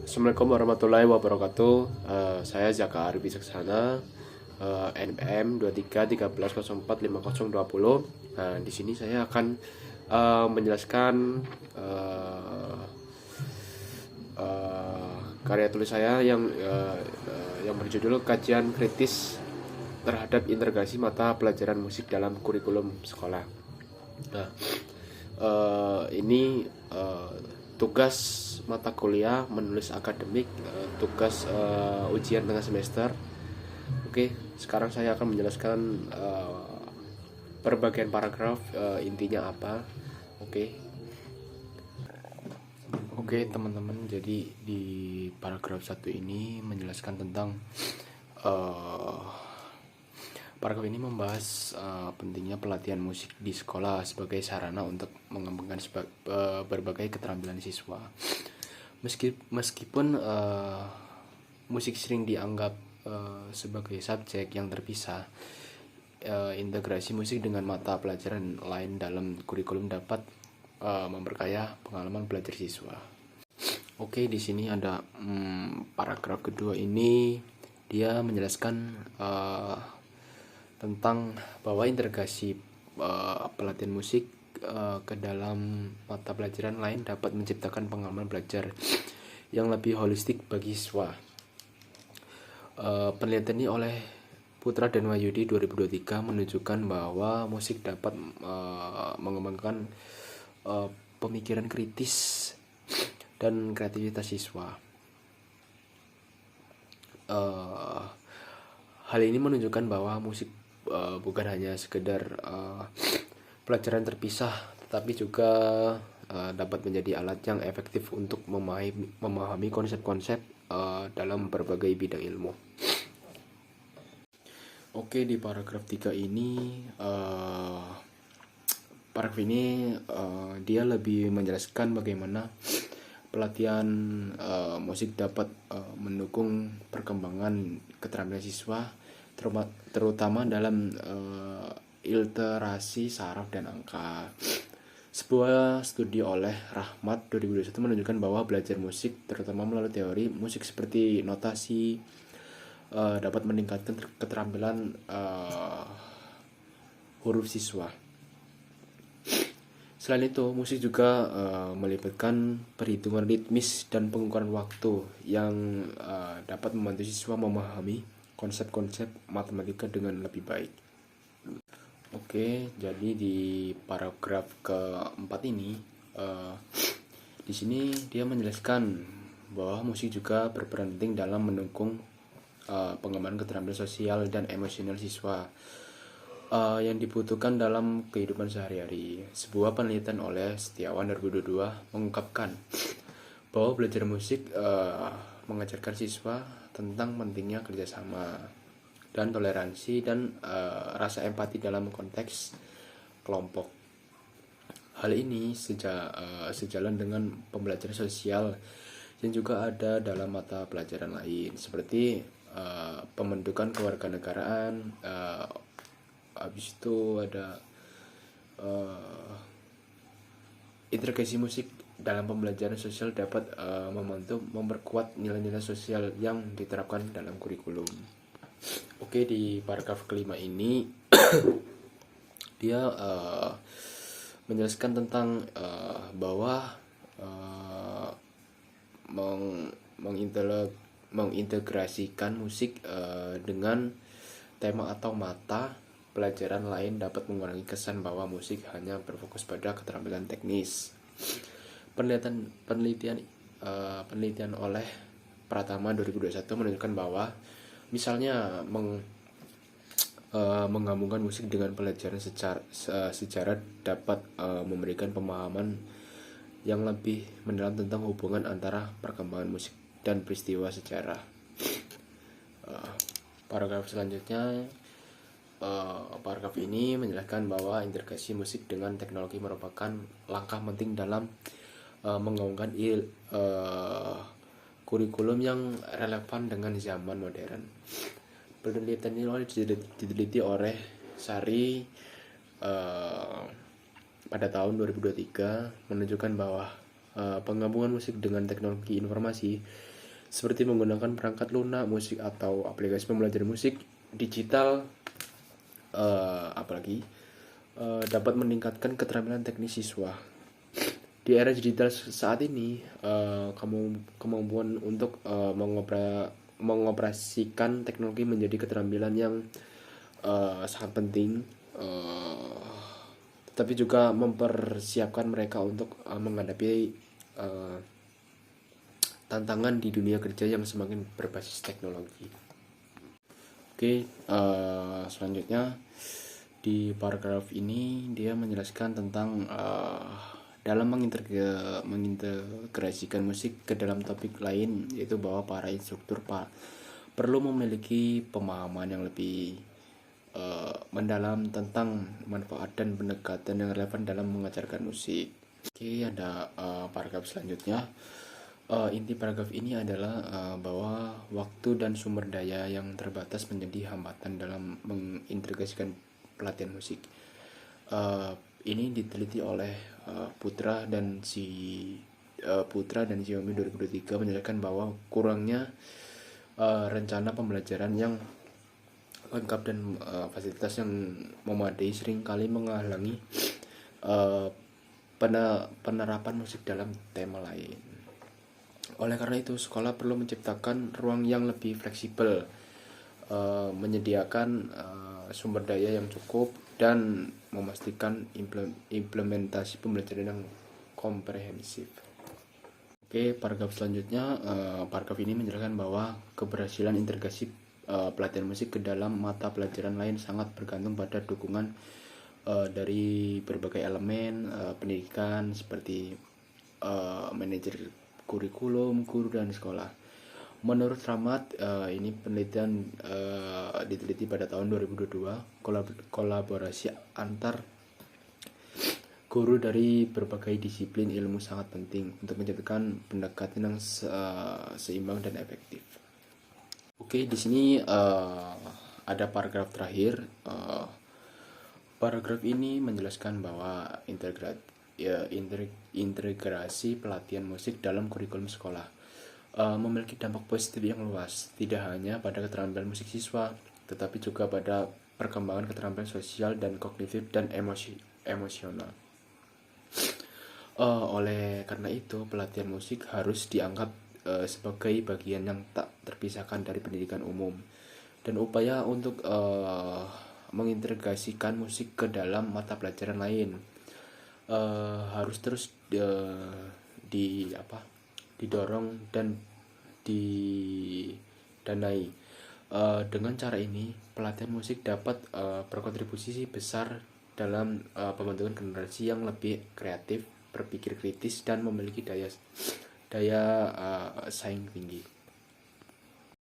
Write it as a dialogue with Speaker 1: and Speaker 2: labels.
Speaker 1: Assalamualaikum warahmatullahi wabarakatuh. Saya Zaka Arif Wicaksana, NPM 2313045020. Nah, di sini saya akan menjelaskan karya tulis saya yang berjudul Kajian Kritis terhadap Integrasi Mata Pelajaran Musik dalam Kurikulum Sekolah. Nah, ini tugas mata kuliah menulis akademik, tugas ujian tengah semester. Oke, sekarang saya akan menjelaskan perbagian paragraf, intinya apa. Oke teman-teman, jadi di paragraf 1 ini menjelaskan tentang paragraf ini membahas pentingnya pelatihan musik di sekolah sebagai sarana untuk mengembangkan berbagai keterampilan siswa. Meskipun musik sering dianggap sebagai subjek yang terpisah, integrasi musik dengan mata pelajaran lain dalam kurikulum dapat memperkaya pengalaman belajar siswa. Oke, di sini ada paragraf kedua ini dia menjelaskan tentang bahwa integrasi pelatihan musik ke dalam mata pelajaran lain dapat menciptakan pengalaman belajar yang lebih holistik bagi siswa. Penelitian ini oleh Putra dan Wahyudi 2023 menunjukkan bahwa musik dapat mengembangkan pemikiran kritis dan kreativitas siswa. Hal ini menunjukkan bahwa musik bukan hanya sekedar pelajaran terpisah, tetapi juga dapat menjadi alat yang efektif untuk memahami konsep-konsep dalam berbagai bidang ilmu. Oke, di paragraf 3 ini dia lebih menjelaskan bagaimana pelatihan musik dapat mendukung perkembangan keterampilan siswa, terutama dalam literasi saraf dan angka. Sebuah studi oleh Rahmat 2021 menunjukkan bahwa belajar musik, terutama melalui teori musik seperti notasi, dapat meningkatkan keterampilan huruf siswa. Selain itu, musik juga melibatkan perhitungan ritmis dan pengukuran waktu yang dapat membantu siswa memahami konsep-konsep matematika dengan lebih baik. Oke, jadi di paragraf keempat ini, di sini dia menjelaskan bahwa musik juga berperan penting dalam mendukung pengembangan keterampilan sosial dan emosional siswa yang dibutuhkan dalam kehidupan sehari-hari. Sebuah penelitian oleh Setiawan 2022 mengungkapkan bahwa belajar musik mengajarkan siswa tentang pentingnya kerjasama dan toleransi dan rasa empati dalam konteks kelompok. Hal ini sejalan dengan pembelajaran sosial yang juga ada dalam mata pelajaran lain seperti pembentukan kewarganegaraan. Habis itu ada integrasi musik dalam pembelajaran sosial dapat membantu memperkuat nilai-nilai sosial yang diterapkan dalam kurikulum. Oke, di paragraf kelima ini dia menjelaskan tentang bahwa mengintegrasikan musik dengan tema atau mata pelajaran lain dapat mengurangi kesan bahwa musik hanya berfokus pada keterampilan teknis. Penelitian oleh Pratama 2021 menunjukkan bahwa misalnya menggabungkan musik dengan pelajaran sejarah dapat memberikan pemahaman yang lebih mendalam tentang hubungan antara perkembangan musik dan peristiwa sejarah. Paragraf selanjutnya, paragraf ini menjelaskan bahwa integrasi musik dengan teknologi merupakan langkah penting dalam mengembangkan kurikulum yang relevan dengan zaman modern. Penelitian ini diteliti oleh Sari pada tahun 2023 menunjukkan bahwa penggabungan musik dengan teknologi informasi seperti menggunakan perangkat lunak musik atau aplikasi pembelajaran musik digital, apalagi dapat meningkatkan keterampilan teknis siswa. Di era digital saat ini, kemampuan untuk mengoperasikan teknologi menjadi keterampilan yang sangat penting, tetapi juga mempersiapkan mereka untuk menghadapi tantangan di dunia kerja yang semakin berbasis teknologi. Oke, selanjutnya di paragraf ini dia menjelaskan tentang dalam mengintegrasikan musik ke dalam topik lain, yaitu bahwa para instruktur perlu memiliki pemahaman yang lebih mendalam tentang manfaat dan pendekatan yang relevan dalam mengajarkan musik. Oke, ada paragraf selanjutnya. Inti paragraf ini adalah bahwa waktu dan sumber daya yang terbatas menjadi hambatan dalam mengintegrasikan pelatihan musik. Ini diteliti oleh Putra dan Xiaomi 2023 menjelaskan bahwa kurangnya rencana pembelajaran yang lengkap dan fasilitas yang memadai seringkali menghalangi penerapan musik dalam tema lain. Oleh karena itu, sekolah perlu menciptakan ruang yang lebih fleksibel, menyediakan sumber daya yang cukup, dan memastikan implementasi pembelajaran yang komprehensif. Oke, paragraf selanjutnya, paragraf ini menjelaskan bahwa keberhasilan integrasi pelatihan musik ke dalam mata pelajaran lain sangat bergantung pada dukungan dari berbagai elemen pendidikan seperti manajer kurikulum, guru, dan sekolah. Menurut Rahmat, ini penelitian diteliti pada tahun 2022, kolaborasi antar guru dari berbagai disiplin ilmu sangat penting untuk menciptakan pendekatan yang seimbang dan efektif. Oke, di sini ada paragraf terakhir. Paragraf ini menjelaskan bahwa integrasi pelatihan musik dalam kurikulum sekolah memiliki dampak positif yang luas, tidak hanya pada keterampilan musik siswa, tetapi juga pada perkembangan keterampilan sosial dan kognitif dan emosional. Oleh karena itu, pelatihan musik harus dianggap sebagai bagian yang tak terpisahkan dari pendidikan umum, dan upaya untuk mengintegrasikan musik ke dalam mata pelajaran lain harus terus didorong dan didanai. Dengan cara ini, pelatihan musik dapat berkontribusi besar dalam pembentukan generasi yang lebih kreatif, berpikir kritis, dan memiliki daya saing tinggi.